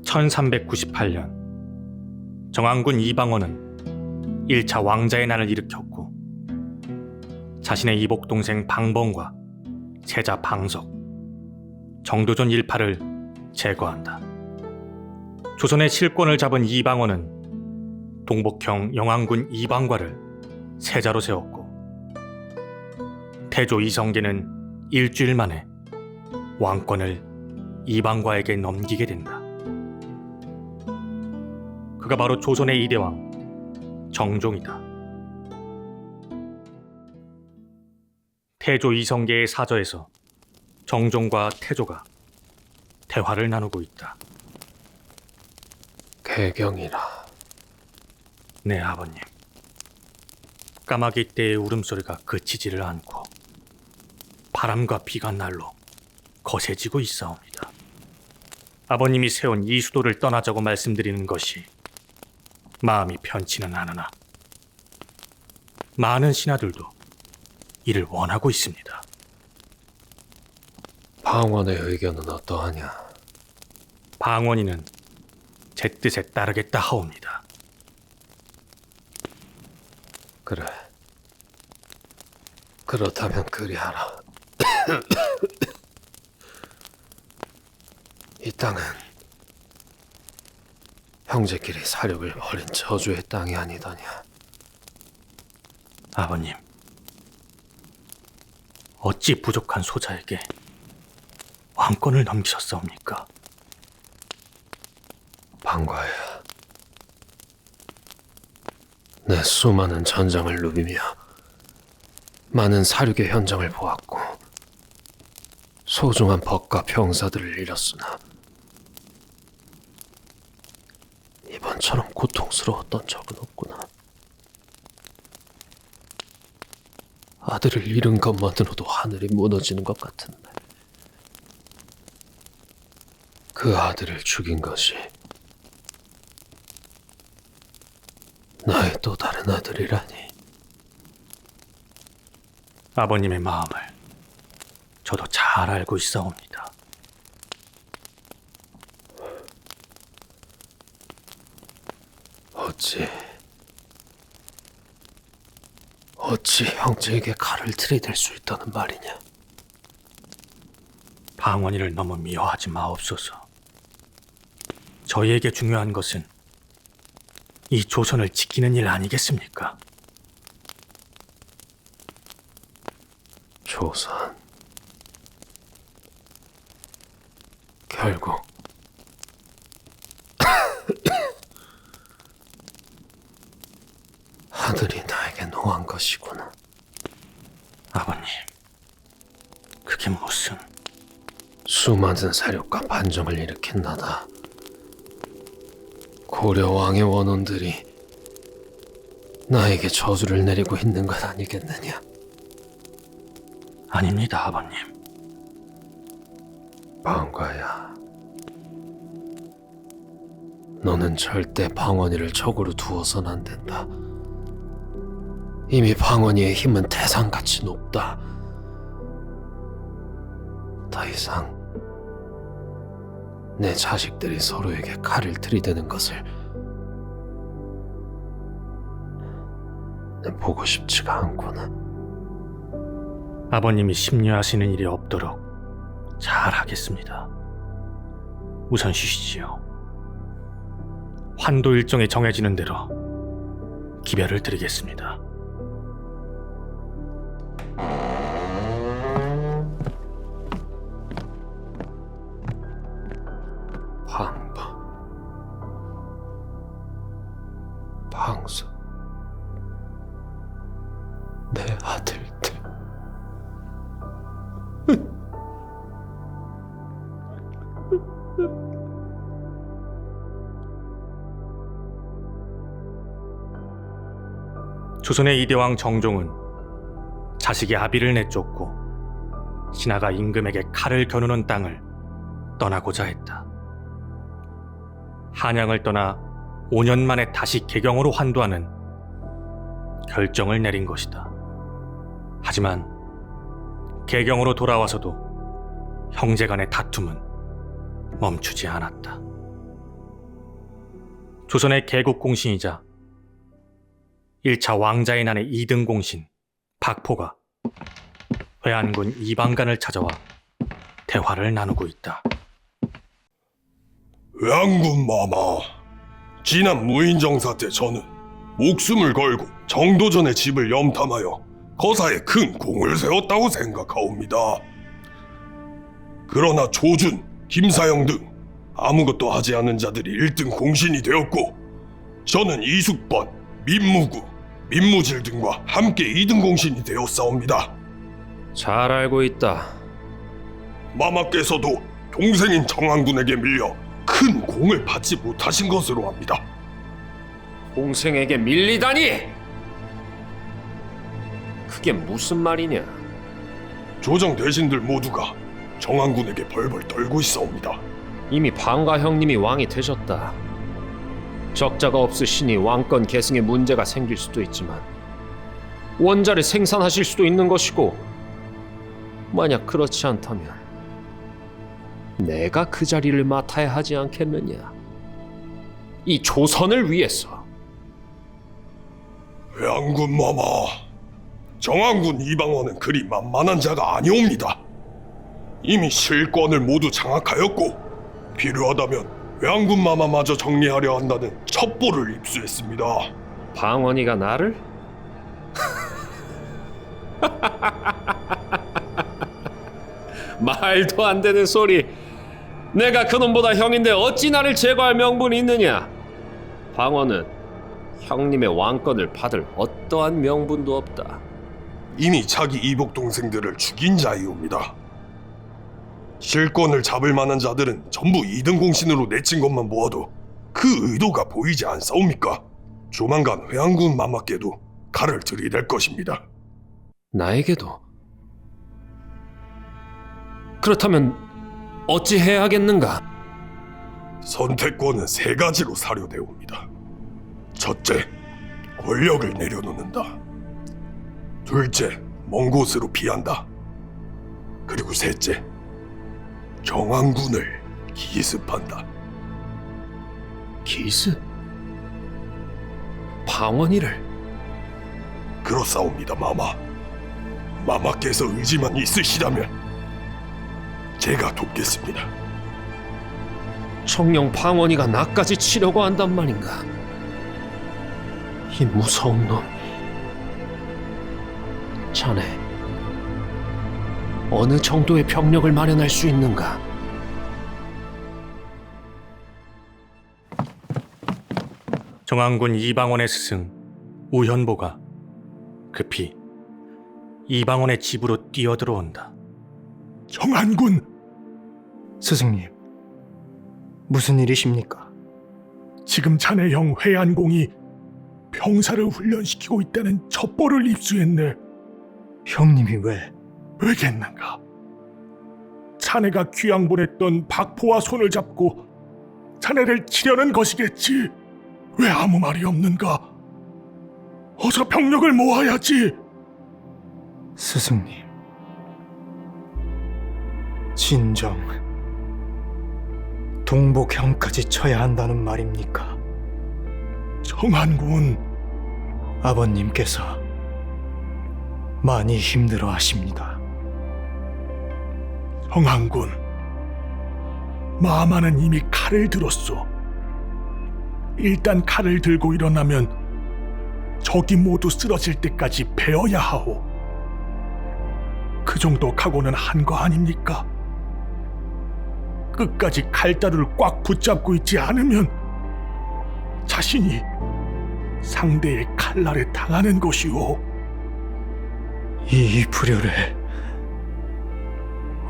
1398년 정왕군 이방원은 1차 왕자의 난을 일으켰고 자신의 이복 동생 방봉과 세자 방석, 정도전 일파를 제거한다. 조선의 실권을 잡은 이방원은 동복형 영왕군 이방과를 세자로 세웠고 태조 이성계는 일주일 만에 왕권을 이방과에게 넘기게 된다. 그가 바로 조선의 이대왕 정종이다. 태조 이성계의 사저에서 정종과 태조가 대화를 나누고 있다. 개경이라. 네, 아버님. 까마귀 떼의 울음소리가 그치지를 않고 바람과 비가 날로 거세지고 있사옵니다. 아버님이 세운 이 수도를 떠나자고 말씀드리는 것이 마음이 편치는 않으나 많은 신하들도 이를 원하고 있습니다. 방원의 의견은 어떠하냐? 방원이는 제 뜻에 따르겠다 하옵니다. 그래. 그렇다면 그리하라. 이 땅은 형제끼리 사력을 벌인 저주의 땅이 아니더냐. 아버님, 어찌 부족한 소자에게 왕권을 넘기셨사옵니까? 방과야, 내 수많은 전장을 누비며 많은 사륙의 현장을 보았고 소중한 법과 병사들을 잃었으나 이번처럼 고통스러웠던 적은 없구나. 아들을 잃은 것만으로도 하늘이 무너지는 것 같은데 그 아들을 죽인 것이 나의 또 다른 아들이라니. 아버님의 마음을 저도 잘 알고 있사옵니다. 어찌 형제에게 칼을 들이댈 수 있다는 말이냐? 방원이를 너무 미워하지 마옵소서. 저희에게 중요한 것은 이 조선을 지키는 일 아니겠습니까? 조선. 결국 하늘이 나에게 노한 것이구나. 아버님, 그게 무슨... 수많은 사력과 반정을 일으킨 나다. 고려 왕의 원혼들이 나에게 저주를 내리고 있는 것 아니겠느냐? 아닙니다, 아버님. 방과야, 너는 절대 방원이를 적으로 두어서는 안 된다. 이미 방원이의 힘은 태산같이 높다. 더 이상 내 자식들이 서로에게 칼을 들이대는 것을 보고 싶지가 않구나. 아버님이 심려하시는 일이 없도록 잘 하겠습니다. 우선 쉬시지요. 환도 일정이 정해지는 대로 기별을 드리겠습니다. 방바, 방수, 내 아들들. 조선의 이대왕 정종은 자식의 아비를 내쫓고 신하가 임금에게 칼을 겨누는 땅을 떠나고자 했다. 한양을 떠나 5년 만에 다시 개경으로 환도하는 결정을 내린 것이다. 하지만 개경으로 돌아와서도 형제 간의 다툼은 멈추지 않았다. 조선의 개국 공신이자 1차 왕자의 난의 2등 공신 박포가 회안군 이방간을 찾아와 대화를 나누고 있다. 회안군 마마, 지난 무인정사 때 저는 목숨을 걸고 정도전의 집을 염탐하여 거사에 큰 공을 세웠다고 생각하옵니다. 그러나 조준, 김사영 등 아무것도 하지 않은 자들이 1등 공신이 되었고, 저는 이숙번, 민무구, 민무질 등과 함께 2등 공신이 되었사옵니다. 잘 알고 있다. 마마께서도 동생인 정한군에게 밀려 큰 공을 받지 못하신 것으로 합니다. 동생에게 밀리다니! 그게 무슨 말이냐? 조정 대신들 모두가 정한군에게 벌벌 떨고 있사옵니다. 이미 방가 형님이 왕이 되셨다. 적자가 없으시니 왕권 계승에 문제가 생길 수도 있지만 원자를 생산하실 수도 있는 것이고, 만약 그렇지 않다면 내가 그 자리를 맡아야 하지 않겠느냐? 이 조선을 위해서. 회안군 마마, 정한군 이방원은 그리 만만한 자가 아니옵니다. 이미 실권을 모두 장악하였고, 필요하다면 회안군 마마마저 정리하려 한다는 첩보를 입수했습니다. 방언이가 나를? 말도 안 되는 소리. 내가 그놈보다 형인데 어찌 나를 제거할 명분이 있느냐? 방언은 형님의 왕권을 받을 어떠한 명분도 없다. 이미 자기 이복 동생들을 죽인 자이옵니다. 실권을 잡을 만한 자들은 전부 2등 공신으로 내친 것만 보아도 그 의도가 보이지 않사옵니까? 조만간 회안군 마마께도 칼을 들이댈 것입니다. 나에게도? 그렇다면 어찌 해야 하겠는가? 선택권은 3가지로 사료되옵니다. 첫째, 권력을 내려놓는다. 둘째, 먼 곳으로 피한다. 그리고 셋째, 정한군을 기습한다. 기습? 방언이를? 그렇사옵니다, 마마. 마마께서 의지만 있으시다면 제가 돕겠습니다. 청령 방언이가 나까지 치려고 한단 말인가? 이 무서운 놈. 자네, 어느 정도의 병력을 마련할 수 있는가? 정한군 이방원의 스승 우현보가 급히 이방원의 집으로 뛰어들어온다. 정한군! 스승님, 무슨 일이십니까? 지금 자네 형 회안공이 병사를 훈련시키고 있다는 첩보를 입수했네. 형님이 왜겠는가? 자네가 귀양 보냈던 박포와 손을 잡고 자네를 치려는 것이겠지. 왜 아무 말이 없는가? 어서 병력을 모아야지. 스승님, 진정 동복형까지 쳐야 한다는 말입니까? 정한군, 아버님께서 많이 힘들어 하십니다. 정한군, 마마는 이미 칼을 들었소. 일단 칼을 들고 일어나면 적이 모두 쓰러질 때까지 베어야 하오. 그 정도 각오는 한 거 아닙니까? 끝까지 칼자루를 꽉 붙잡고 있지 않으면 자신이 상대의 칼날에 당하는 것이오. 이 불효를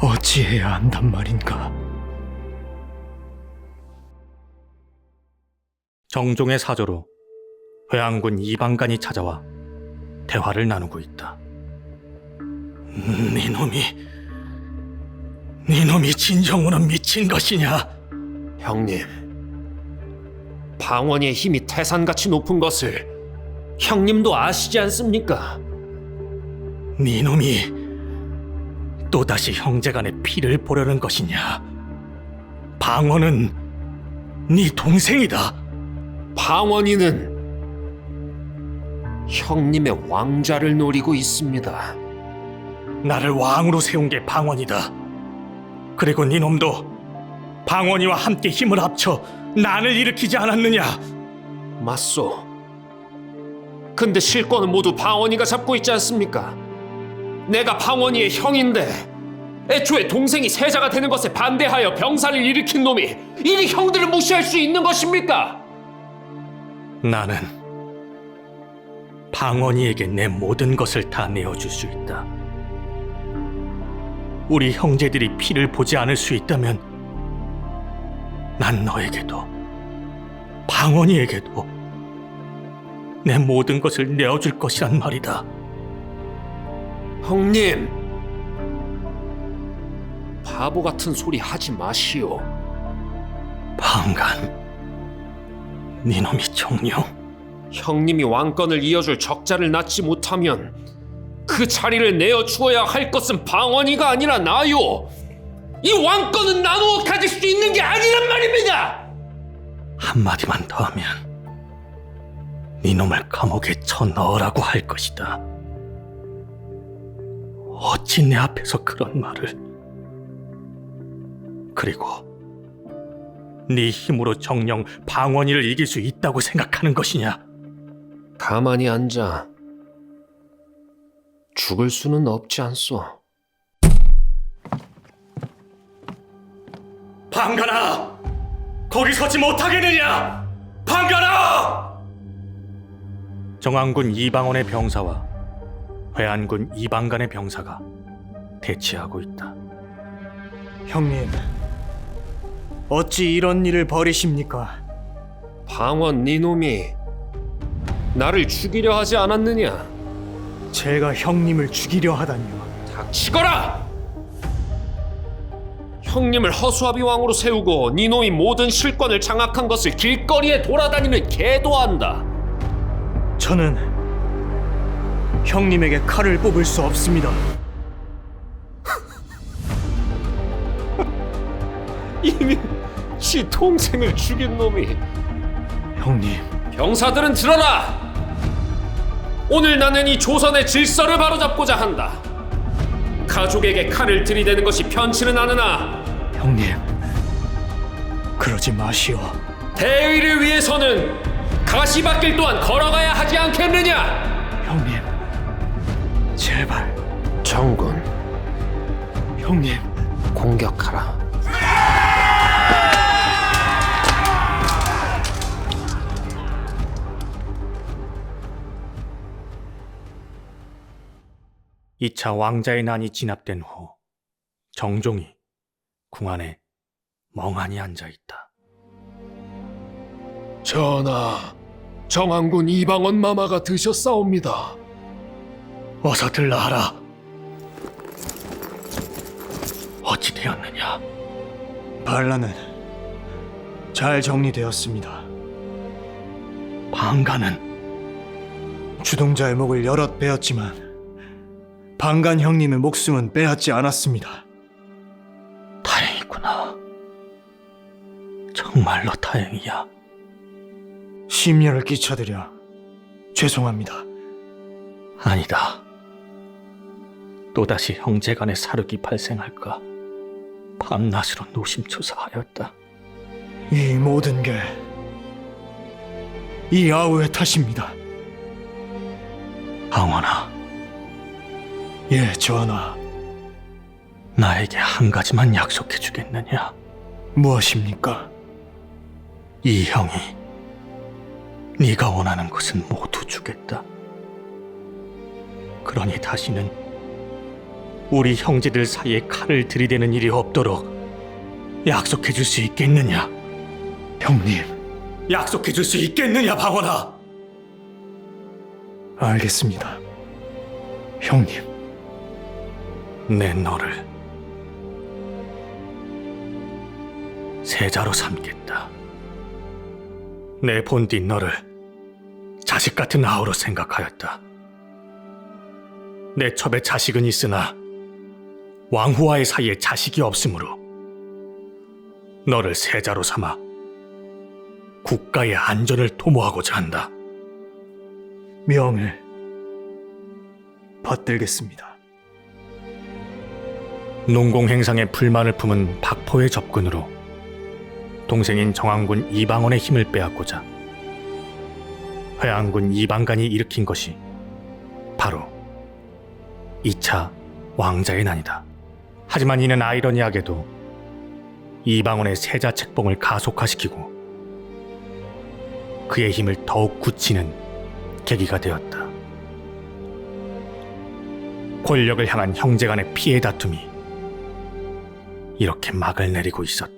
어찌해야 한단 말인가? 정종의 사조로 회안군 이방간이 찾아와 대화를 나누고 있다. 니놈이 진정으로 미친 것이냐? 형님, 방언의 힘이 태산같이 높은 것을 형님도 아시지 않습니까? 니놈이 또다시 형제간의 피를 보려는 것이냐? 방언은 네 동생이다. 방언이는 형님의 왕좌를 노리고 있습니다. 나를 왕으로 세운 게 방언이다. 그리고 네 놈도 방언이와 함께 힘을 합쳐 난을 일으키지 않았느냐? 맞소. 근데 실권은 모두 방언이가 잡고 있지 않습니까? 내가 방언이의 형인데 애초에 동생이 세자가 되는 것에 반대하여 병사를 일으킨 놈이 이리 형들을 무시할 수 있는 것입니까? 나는 방언이에게 내 모든 것을 다 내어줄 수 있다. 우리 형제들이 피를 보지 않을 수 있다면 난 너에게도 방언이에게도 내 모든 것을 내어줄 것이란 말이다. 형님, 바보 같은 소리 하지 마시오. 방간, 네 놈이 정녕? 형님이 왕권을 이어줄 적자를 낳지 못하면 그 자리를 내어주어야 할 것은 방언이가 아니라 나요. 이 왕권은 나누어 가질 수 있는 게 아니란 말입니다. 한마디만 더 하면 네 놈을 감옥에 쳐넣으라고 할 것이다. 어찌 내 앞에서 그런 말을. 그리고 네 힘으로 정녕 방언이를 이길 수 있다고 생각하는 것이냐? 가만히 앉아 죽을 수는 없지 않소. 방간아! 거기 서지 못하겠느냐! 방간아! 정왕군 이방원의 병사와 회안군 이방간의 병사가 대치하고 있다. 형님, 어찌 이런 일을 벌이십니까? 방언 네 놈이 나를 죽이려 하지 않았느냐? 제가 형님을 죽이려 하다니요. 닥치거라! 형님을 허수아비 왕으로 세우고 네 놈이 모든 실권을 장악한 것을 길거리에 돌아다니는 개도 안다. 저는 형님에게 칼을 뽑을 수 없습니다. 이미 지 동생을 죽인 놈이. 형님, 병사들은 들어라! 오늘 나는 이 조선의 질서를 바로잡고자 한다. 가족에게 칼을 들이대는 것이 편치는 않으나 형님, 그러지 마시오. 대의를 위해서는 가시밭길 또한 걸어가야 하지 않겠느냐? 형님, 제발, 정군, 형님. 공격하라. 이 차 왕자의 난이 진압된 후 정종이 궁 안에 멍하니 앉아있다. 전하, 정왕군 이방원 마마가 드셨사옵니다. 어서 들라하라. 어찌 되었느냐? 반란은 잘 정리되었습니다. 방간은 주동자의 목을 여럿 베었지만 방간 형님의 목숨은 빼앗지 않았습니다. 다행이구나. 정말로 다행이야. 심려를 끼쳐드려 죄송합니다. 아니다. 또다시 형제간의 사륙이 발생할까 밤낮으로 노심초사하였다. 이 모든 게 이 아우의 탓입니다. 방원아, 예, 전하. 나에게 한 가지만 약속해 주겠느냐? 무엇입니까? 이 형이 네가 원하는 것은 모두 주겠다. 그러니 다시는 우리 형제들 사이에 칼을 들이대는 일이 없도록 약속해 줄 수 있겠느냐? 형님, 약속해 줄 수 있겠느냐, 방원아? 알겠습니다. 형님. 내 너를 세자로 삼겠다. 내 본디 너를 자식 같은 아우로 생각하였다. 내 첩에 자식은 있으나 왕후와의 사이에 자식이 없으므로 너를 세자로 삼아 국가의 안전을 도모하고자 한다. 명을 받들겠습니다. 농공행상에 불만을 품은 박포의 접근으로 동생인 정왕군 이방원의 힘을 빼앗고자 회양군 이방간이 일으킨 것이 바로 2차 왕자의 난이다. 하지만 이는 아이러니하게도 이방원의 세자 책봉을 가속화시키고 그의 힘을 더욱 굳히는 계기가 되었다. 권력을 향한 형제 간의 피해 다툼이 이렇게 막을 내리고 있었다.